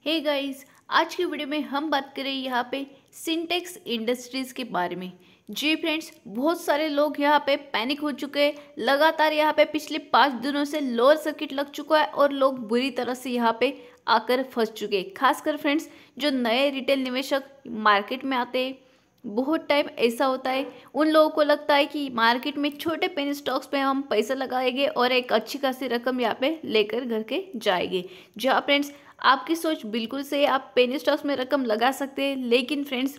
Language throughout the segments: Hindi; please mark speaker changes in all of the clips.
Speaker 1: हे गाइस, आज की वीडियो में हम बात करें यहाँ पे सिंटेक्स इंडस्ट्रीज के बारे में। जी फ्रेंड्स, बहुत सारे लोग यहाँ पे पैनिक हो चुके हैं। लगातार यहाँ पे पिछले 5 दिनों से लोअर सर्किट लग चुका है और लोग बुरी तरह से यहाँ पे आकर फंस चुके हैं। खासकर फ्रेंड्स, जो नए रिटेल निवेशक मार्केट में आते हैं, बहुत टाइम ऐसा होता है उन लोगों को लगता है कि मार्केट में छोटे पेनी स्टॉक्स पे हम पैसा लगाएंगे और एक अच्छी खासी रकम यहाँ पे लेकर घर के जाएंगे। जहाँ फ्रेंड्स, आपकी सोच बिल्कुल सही है, आप पेनी स्टॉक्स में रकम लगा सकते हैं, लेकिन फ्रेंड्स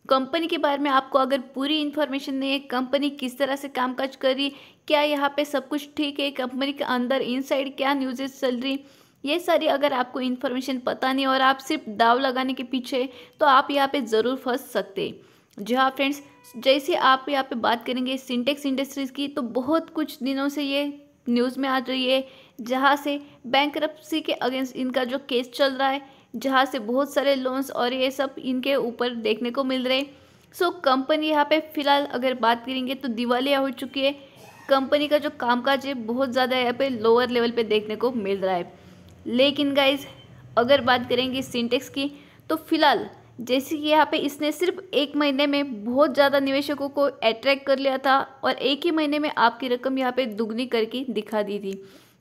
Speaker 1: कंपनी के बारे में आपको अगर पूरी इन्फॉर्मेशन नहीं है, कंपनी किस तरह से कामकाज कर रही, क्या यहाँ पे सब कुछ ठीक है, कंपनी के अंदर इनसाइड क्या न्यूज़ेस चल रही, ये सारी अगर आपको इन्फॉर्मेशन पता नहीं और आप सिर्फ दाव लगाने के पीछे, तो आप यहाँ पे ज़रूर फंस सकते हैं। जी हाँ फ्रेंड्स, जैसे आप यहाँ पे बात करेंगे सिंटेक्स इंडस्ट्रीज़ की, तो बहुत कुछ दिनों से ये न्यूज़ में आ रही है, जहाँ से बैंकरप्सी के अगेंस्ट इनका जो केस चल रहा है, जहाँ से बहुत सारे लोन्स और ये सब इनके ऊपर देखने को मिल रहे हैं। सो कंपनी यहाँ पे फ़िलहाल अगर बात करेंगे तो दिवालिया हो चुकी है। कंपनी का जो कामकाज है बहुत ज़्यादा यहाँ पे लोअर लेवल पे देखने को मिल रहा है। लेकिन गाइज, अगर बात करेंगे सिंटेक्स की, तो फिलहाल जैसे कि यहाँ पे इसने सिर्फ 1 महीने में बहुत ज़्यादा निवेशकों को अट्रैक्ट कर लिया था और एक ही महीने में आपकी रकम यहाँ पे दुगनी करके दिखा दी थी।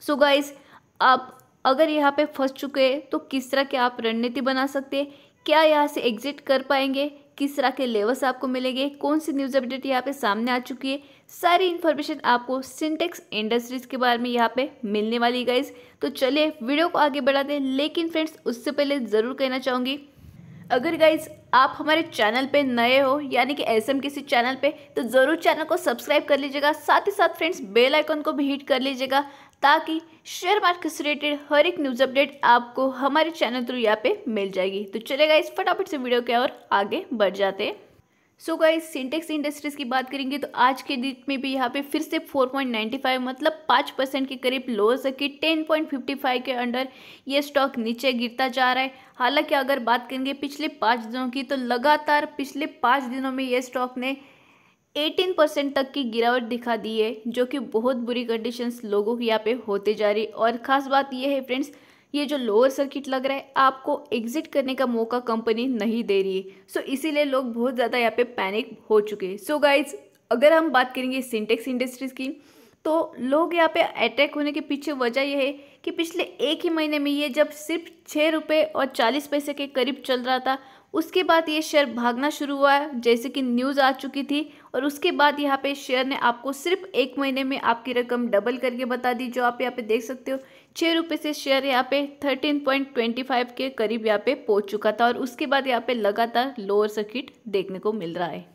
Speaker 1: सो गाइज, आप अगर यहाँ पे फंस चुके हैं तो किस तरह की आप रणनीति बना सकते हैं, क्या यहाँ से एग्जिट कर पाएंगे, किस तरह के लेवल्स आपको मिलेंगे, कौन सी न्यूज़ अपडेट यहाँ पे सामने आ चुकी है, सारी इन्फॉर्मेशन आपको सिंटेक्स इंडस्ट्रीज के बारे में यहाँ पे मिलने वाली गाइज। तो चलिए वीडियो को आगे बढ़ाते हैं। लेकिन फ्रेंड्स, उससे पहले ज़रूर कहना चाहूँगी, अगर गाइज आप हमारे चैनल पे नए हो, यानी कि एसएम किसी चैनल पे, तो ज़रूर चैनल को सब्सक्राइब कर लीजिएगा। साथ ही साथ फ्रेंड्स, बेल आइकन को भी हिट कर लीजिएगा, ताकि शेयर मार्केट से रिलेटेड हर एक न्यूज़ अपडेट आपको हमारे चैनल थ्रू यहाँ पे मिल जाएगी। तो चलेगा, इस फटाफट से वीडियो के और आगे बढ़ जाते हैं। सो गाइस, सिंटेक्स इंडस्ट्रीज की बात करेंगे तो आज के दिन में भी यहाँ पे फिर से 4.95 मतलब 5% के करीब लोअर सर्किट 10.55 के अंडर ये स्टॉक नीचे गिरता जा रहा है। हालांकि अगर बात करेंगे पिछले 5 दिनों की, तो लगातार पिछले 5 दिनों में ये स्टॉक ने 18% तक की गिरावट दिखा दी है, जो कि बहुत बुरी कंडीशंस लोगों की यहाँ पे होते जा रही। और ख़ास बात ये है फ्रेंड्स, ये जो लोअर सर्किट लग रहा है, आपको एग्जिट करने का मौका कंपनी नहीं दे रही है। सो इसीलिए लोग बहुत ज़्यादा यहाँ पे पैनिक हो चुके हैं। सो गाइज, अगर हम बात करेंगे सिंटेक्स इंडस्ट्रीज़ की, तो लोग यहाँ पे अटैक होने के पीछे वजह यह है कि पिछले एक ही महीने में ये जब सिर्फ 6 रुपये और 40 पैसे के करीब चल रहा था, उसके बाद ये शेयर भागना शुरू हुआ है, जैसे कि न्यूज़ आ चुकी थी। और उसके बाद यहाँ पे शेयर ने आपको सिर्फ 1 महीने में आपकी रकम डबल करके बता दी, जो आप यहाँ पे देख सकते हो। 6 रुपये से शेयर यहाँ पे 13.25 के करीब यहाँ पे पहुँच चुका था और उसके बाद यहाँ पे लगातार लोअर सर्किट देखने को मिल रहा है।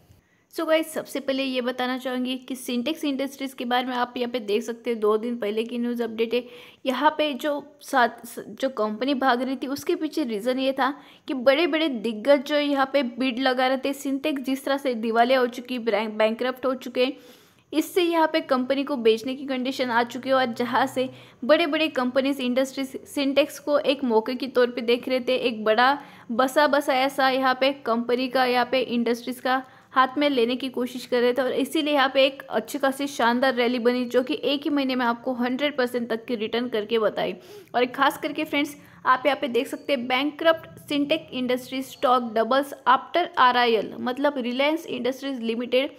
Speaker 1: सो गाइस, सबसे पहले ये बताना चाहूँगी कि सिंटेक्स इंडस्ट्रीज़ के बारे में आप यहाँ पे देख सकते हैं 2 दिन पहले की न्यूज़ अपडेट है। यहाँ पे जो कंपनी भाग रही थी, उसके पीछे रीज़न ये था कि बड़े बड़े दिग्गज जो यहाँ पे बिड लगा रहे थे, सिंटेक्स जिस तरह से दिवालिया हो चुकी, बैंकरप्ट हो चुके, इससे यहाँ पे कंपनी को बेचने की कंडीशन आ चुकी है। और जहाँ से बड़े बड़े कंपनीज इंडस्ट्रीज सिंटेक्स को एक मौके के तौर पे देख रहे थे, एक बड़ा बसा ऐसा यहाँ पे कंपनी का, यहाँ पे इंडस्ट्रीज़ का हाथ में लेने की कोशिश कर रहे थे। और इसीलिए यहाँ पे एक अच्छी खासी शानदार रैली बनी, जो कि एक ही महीने में आपको 100% तक की रिटर्न करके बताई। और खास करके फ्रेंड्स, आप यहाँ पे देख सकते हैं bankrupt Sintex industries stock doubles after RIL, मतलब Reliance industries limited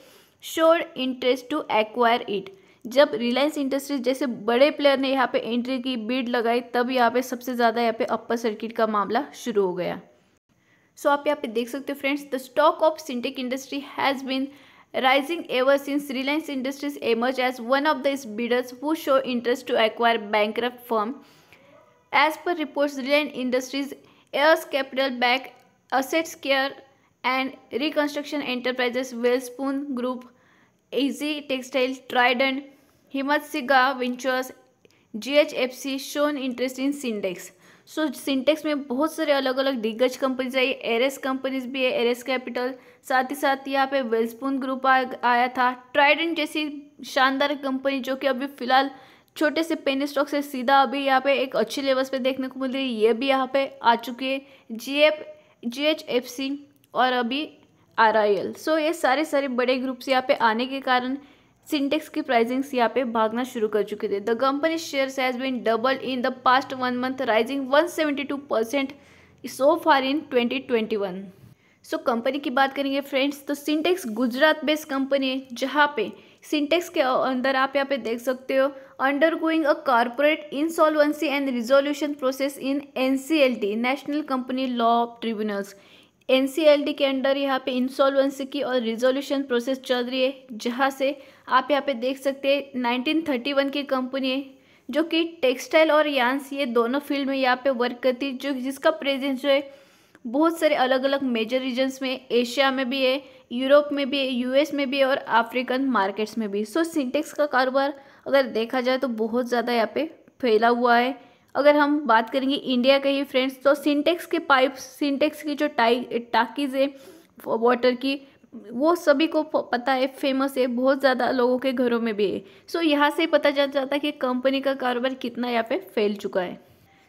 Speaker 1: showed interest to acquire it. जब रिलायंस इंडस्ट्रीज जैसे बड़े प्लेयर ने यहाँ पे एंट्री की, बीड लगाई, तब यहाँ पे सबसे ज़्यादा यहाँ पे अपर सर्किट का मामला शुरू हो गया। सो आप यहाँ पे देख सकते हो friends, the stock of Sintex industry has been rising ever since Reliance Industries emerged as one of the bidders who show interest to acquire bankrupt firm. As per reports, Reliance Industries, Heirs Capital backed Assets Care and Reconstruction Enterprises, Wellspun Group, Easy Textile, Trident, Himatsiga Ventures, GHFC shown interest in Sintex. So Sintex में बहुत सारे अलग अलग दिग्गज कंपनीज आई, एरेस कंपनीज भी है, एरेस कैपिटल, साथ ही साथ यहाँ पे वेल्सपून ग्रुप आया था, ट्राइडेंट जैसी शानदार कंपनी, जो कि अभी फिलहाल छोटे से पेनी स्टॉक से सीधा अभी यहाँ पे एक अच्छे लेवल्स पे देखने को मिल रही है, ये भी यहाँ पे आ चुकी है, GHFC और अभी RIL। सो ये सारे बड़े ग्रुप्स यहाँ पे आने के कारण सिंटेक्स की प्राइसिंग्स यहाँ पे भागना शुरू कर चुके थे। The company shares has been double in the past 1 month, rising 172% so far in 2021। So company की बात करेंगे फ्रेंड्स, तो सिंटेक्स गुजरात बेस्ड कंपनी है, जहाँ पे सिंटेक्स के अंदर आप यहाँ पे देख सकते हो undergoing a corporate insolvency and resolution process in NCLT, national company law tribunals. NCLT के अंडर यहाँ पे इंसॉल्वेंसी की और रिजोल्यूशन प्रोसेस चल रही है, जहाँ से आप यहाँ पे देख सकते हैं 1931 की कंपनी है, जो कि टेक्सटाइल और यान्स ये दोनों फील्ड में यहाँ पे वर्क करती है, जो जिसका प्रेजेंस जो है बहुत सारे अलग अलग मेजर रीजन्स में, एशिया में भी है, यूरोप में भी है, US में भी है और अफ्रीकन मार्केट्स में भी। सो सिंटेक्स का कारोबार अगर देखा जाए तो बहुत ज़्यादा यहाँ पे फैला हुआ है। अगर हम बात करेंगे इंडिया के ही फ्रेंड्स, तो सिंटेक्स के पाइप्स, सिंटेक्स की जो टाकीज़ है वाटर की, वो सभी को पता है, फेमस है, बहुत ज़्यादा लोगों के घरों में भी है। सो यहाँ से पता चल जाता है कि कंपनी का कारोबार कितना यहाँ पे फैल चुका है।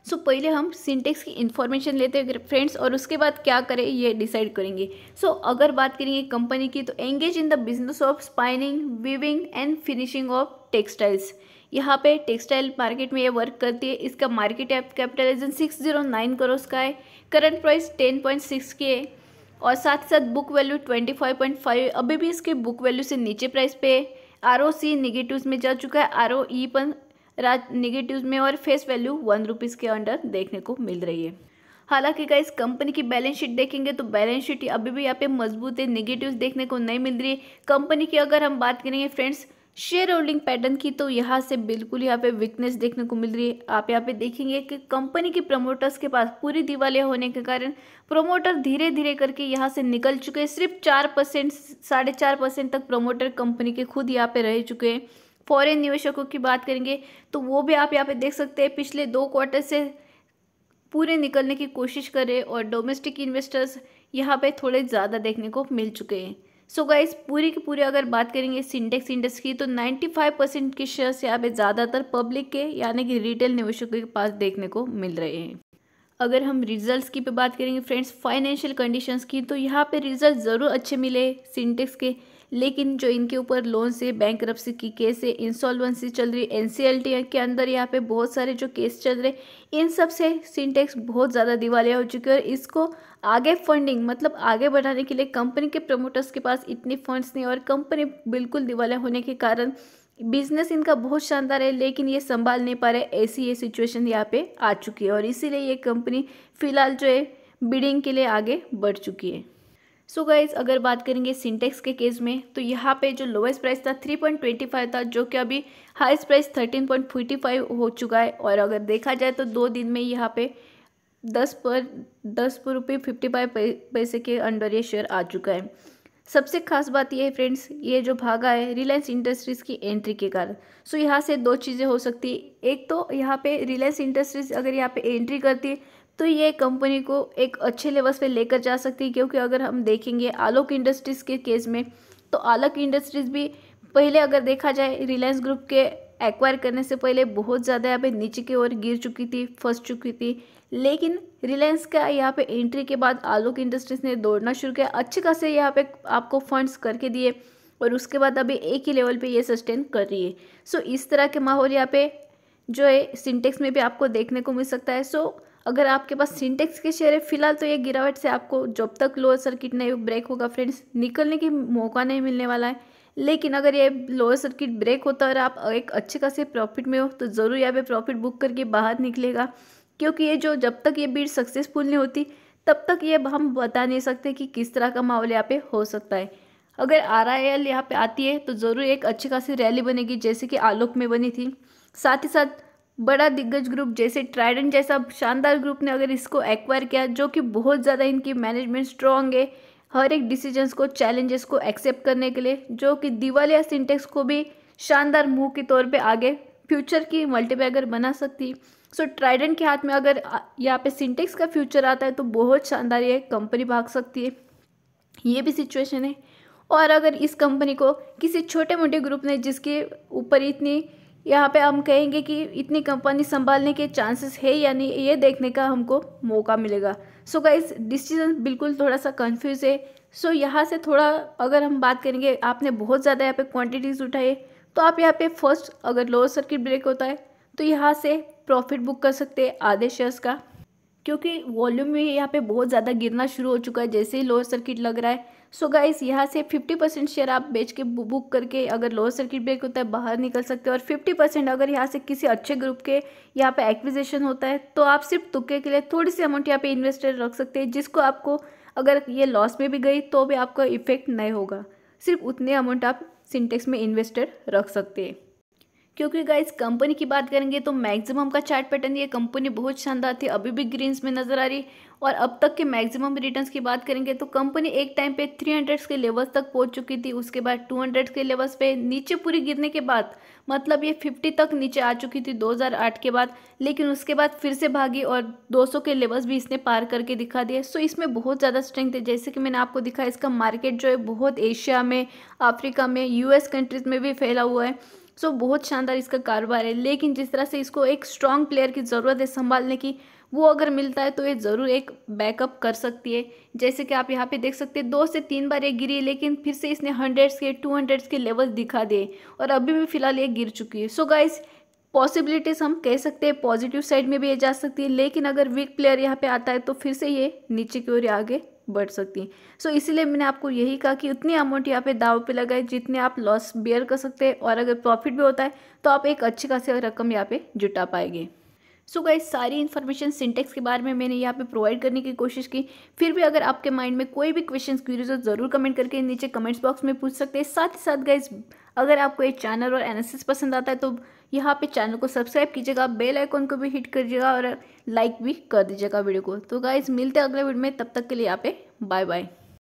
Speaker 1: सो पहले हम सिंटेक्स की इन्फॉर्मेशन लेते हैं फ्रेंड्स, और उसके बाद क्या करें ये डिसाइड करेंगे। सो अगर बात करेंगे कंपनी की, तो engage in the business of spinning, weaving and finishing of textiles. यहाँ पे टेक्सटाइल मार्केट में ये वर्क करती है। इसका मार्केट कैपिटलाइजेशन 609 करोड़ का है, करंट प्राइस 10.6 की है, और साथ ही साथ बुक वैल्यू 25.5, अभी भी इसके बुक वैल्यू से नीचे प्राइस पे है। ROC निगेटिव्स में जा चुका है, ROE पर नेगेटिव में, और फेस वैल्यू 1 रुपीज़ के अंडर देखने को मिल रही है। हालांकि गाइस कंपनी की बैलेंस शीट देखेंगे तो बैलेंस शीट अभी भी यहाँ पे मजबूत है, नेगेटिव्स देखने को नहीं मिल रही है। कंपनी की अगर हम बात करेंगे फ्रेंड्स शेयर होल्डिंग पैटर्न की, तो यहाँ से बिल्कुल यहाँ पे वीकनेस देखने को मिल रही है। आप यहाँ पे देखेंगे कि कंपनी के प्रमोटर्स के पास पूरी दिवालिया होने के कारण प्रमोटर धीरे धीरे करके यहाँ से निकल चुके हैं। सिर्फ 4%, 4.5% तक प्रमोटर कंपनी के खुद यहाँ पे रह चुके हैं। फॉरेन निवेशकों की बात करेंगे तो वो भी आप यहाँ पे देख सकते हैं पिछले 2 क्वार्टर से पूरे निकलने की कोशिश कर रहे हैं, और डोमेस्टिक इन्वेस्टर्स यहाँ पे थोड़े ज़्यादा देखने को मिल चुके हैं। सो गाइस पूरी की पूरी अगर बात करेंगे सिंटेक्स इंडेक्स की, तो 95% के शेयर्स यहाँ पे ज़्यादातर पब्लिक के यानी कि रिटेल निवेशकों के पास देखने को मिल रहे हैं। अगर हम रिजल्ट्स की पे बात करेंगे फ्रेंड्स, फाइनेंशियल कंडीशंस की, तो यहाँ पे रिजल्ट ज़रूर अच्छे मिले सिंटेक्स के, लेकिन जो इनके ऊपर लोन से बैंकरप्सी की केस है, इंसॉल्वेंसी चल रही है, NCLT के अंदर यहाँ पे बहुत सारे जो केस चल रहे, इन सब से सिंटेक्स बहुत ज़्यादा दिवालिया हो चुकी है। और इसको आगे फंडिंग मतलब आगे बढ़ाने के लिए कंपनी के प्रमोटर्स के पास इतनी फंड्स नहीं, और कंपनी बिल्कुल दिवालिया होने के कारण बिजनेस इनका बहुत शानदार है, लेकिन ये संभाल नहीं पा रहे, ऐसी ये सिचुएशन यहाँ पे आ चुकी है, और इसीलिए ये कंपनी फिलहाल जो है बिडिंग के लिए आगे बढ़ चुकी है। सो गाइज अगर बात करेंगे सिंटेक्स के केस में, तो यहाँ पे जो लोवेस्ट प्राइस था 3.25 था, जो कि अभी हाईएस्ट प्राइस 13.45 हो चुका है। और अगर देखा जाए तो 2 दिन में यहाँ पे 10 रुपये 55 पैसे के अंडर ये शेयर आ चुका है। सबसे खास बात ये है फ्रेंड्स, ये जो भागा है रिलायंस इंडस्ट्रीज़ की एंट्री के कारण। सो यहाँ से 2 चीज़ें हो सकती है। एक तो यहाँ पे रिलायंस इंडस्ट्रीज अगर यहाँ पे एंट्री करती है तो ये कंपनी को एक अच्छे लेवल्स पे लेकर जा सकती है, क्योंकि अगर हम देखेंगे आलोक इंडस्ट्रीज़ के केस में, तो आलोक इंडस्ट्रीज़ भी पहले अगर देखा जाए रिलायंस ग्रुप के एक्वायर करने से पहले बहुत ज़्यादा यहाँ पे नीचे की ओर गिर चुकी थी, फंस चुकी थी, लेकिन रिलायंस का यहाँ पे एंट्री के बाद आलोक इंडस्ट्रीज ने दौड़ना शुरू किया, अच्छे खासे यहाँ पे आपको फंड्स करके दिए, और उसके बाद अभी एक ही लेवल पे ये सस्टेन कर रही है। सो इस तरह के माहौल यहाँ पे जो है सिंटेक्स में भी आपको देखने को मिल सकता है। सो अगर आपके पास सिंटेक्स के शेयर है फिलहाल, तो ये गिरावट से आपको जब तक लोअर सर्किट नहीं ब्रेक होगा फ्रेंड्स, निकलने की मौका नहीं मिलने वाला है। लेकिन अगर ये लोअर सर्किट ब्रेक होता है और आप एक अच्छे खासे प्रॉफिट में हो, तो ज़रूर यहाँ पे प्रॉफिट बुक करके बाहर निकलेगा, क्योंकि ये जो जब तक ये बीट सक्सेसफुल नहीं होती तब तक ये हम बता नहीं सकते कि किस तरह का माहौल यहाँ पे हो सकता है। अगर RIL यहाँ पे आती है तो ज़रूर एक अच्छी खासी रैली बनेगी, जैसे कि आलोक में बनी थी। साथ ही साथ बड़ा दिग्गज ग्रुप जैसे ट्राइडेंट जैसा शानदार ग्रुप ने अगर इसको एक्वायर किया, जो कि बहुत ज़्यादा इनकी मैनेजमेंट स्ट्रॉन्ग है हर एक डिसीजंस को, चैलेंजेस को एक्सेप्ट करने के लिए, जो कि दिवालिया सिंटेक्स को भी शानदार मूव के तौर पे आगे फ्यूचर की मल्टीबैगर बना सकती। सो ट्राइडेंट के हाथ में अगर यहाँ पे सिंटेक्स का फ्यूचर आता है तो बहुत शानदार ये कंपनी भाग सकती है, ये भी सिचुएशन है। और अगर इस कंपनी को किसी छोटे मोटे ग्रुप ने, जिसके ऊपर इतनी यहाँ पे हम कहेंगे कि इतनी कंपनी संभालने के चांसेस है या नहीं, ये देखने का हमको मौका मिलेगा। सो गाइस डिसीजन बिल्कुल थोड़ा सा कंफ्यूज है। सो यहाँ से थोड़ा अगर हम बात करेंगे, आपने बहुत ज़्यादा यहाँ पे क्वांटिटीज़ उठाए, तो आप यहाँ पे फर्स्ट अगर लोअर सर्किट ब्रेक होता है तो यहाँ से प्रॉफिट बुक कर सकते हैं आधे शेयर्स का, क्योंकि वॉल्यूम में यहाँ पे बहुत ज़्यादा गिरना शुरू हो चुका है जैसे ही लोअर सर्किट लग रहा है। सो गाइस यहाँ से 50% शेयर आप बेच के बुक करके अगर लोअर सर्किट ब्रेक होता है बाहर निकल सकते हैं, और 50% अगर यहाँ से किसी अच्छे ग्रुप के यहाँ पे एक्विजिशन होता है तो आप सिर्फ तुक्के के लिए थोड़ी सी अमाउंट यहाँ पे इन्वेस्टर रख सकते हैं, जिसको आपको अगर ये लॉस में भी गई तो भी आपका इफेक्ट नहीं होगा। सिर्फ उतने अमाउंट आप सिंटेक्स में इन्वेस्टर रख सकते हैं। क्योंकि गाइस कंपनी की बात करेंगे तो मैक्सिमम का चार्ट पैटर्न ये कंपनी बहुत शानदार थी, अभी भी ग्रीन्स में नजर आ रही। और अब तक के मैक्सिमम रिटर्न्स की बात करेंगे तो कंपनी एक टाइम पे 300 के लेवल्स तक पहुंच चुकी थी, उसके बाद 200 के लेवल्स पे नीचे पूरी गिरने के बाद मतलब ये 50 तक नीचे आ चुकी थी 2008 के बाद, लेकिन उसके बाद फिर से भागी और 200 के लेवल्स भी इसने पार करके दिखा दिए। सो इसमें बहुत ज़्यादा स्ट्रेंथ है, जैसे कि मैंने आपको दिखा इसका मार्केट जो है बहुत एशिया में, अफ्रीका में, यूएस कंट्रीज में भी फैला हुआ है। सो बहुत शानदार इसका कारोबार है, लेकिन जिस तरह से इसको एक स्ट्रॉन्ग प्लेयर की ज़रूरत है संभालने की, वो अगर मिलता है तो ये ज़रूर एक बैकअप कर सकती है। जैसे कि आप यहाँ पे देख सकते हैं 2 से 3 बार ये गिरी, लेकिन फिर से इसने 100 के 200 के लेवल दिखा दिए और अभी भी फिलहाल ये गिर चुकी है। सो गाइस पॉसिबिलिटीज़ हम कह सकते हैं पॉजिटिव साइड में भी ये जा सकती है, लेकिन अगर वीक प्लेयर यहाँ पे आता है तो फिर से ये नीचे की ओर आगे बढ़ सकती हैं। सो इसीलिए मैंने आपको यही कहा कि उतनी अमाउंट यहाँ पे दाव पे लगाए जितने आप लॉस बियर कर सकते हैं, और अगर प्रॉफिट भी होता है तो आप एक अच्छी खासी रकम यहाँ पे जुटा पाएंगे। सो गाइस सारी इन्फॉर्मेशन सिंटेक्स के बारे में मैंने यहाँ पे प्रोवाइड करने की कोशिश की। फिर भी अगर आपके माइंड में कोई भी क्वेश्चन क्यूरीज हो ज़रूर कमेंट करके नीचे कमेंट्स बॉक्स में पूछ सकते हैं। साथ ही साथ गाइस अगर आपको ये चैनल और एनालिसिस पसंद आता है तो यहाँ पे चैनल को सब्सक्राइब कीजिएगा, बेल आइकॉन को भी हिट करिएगा और लाइक भी कर दीजिएगा वीडियो को। तो गाइस मिलते हैं अगले वीडियो में, तब तक के लिए यहाँ पे बाय बाय।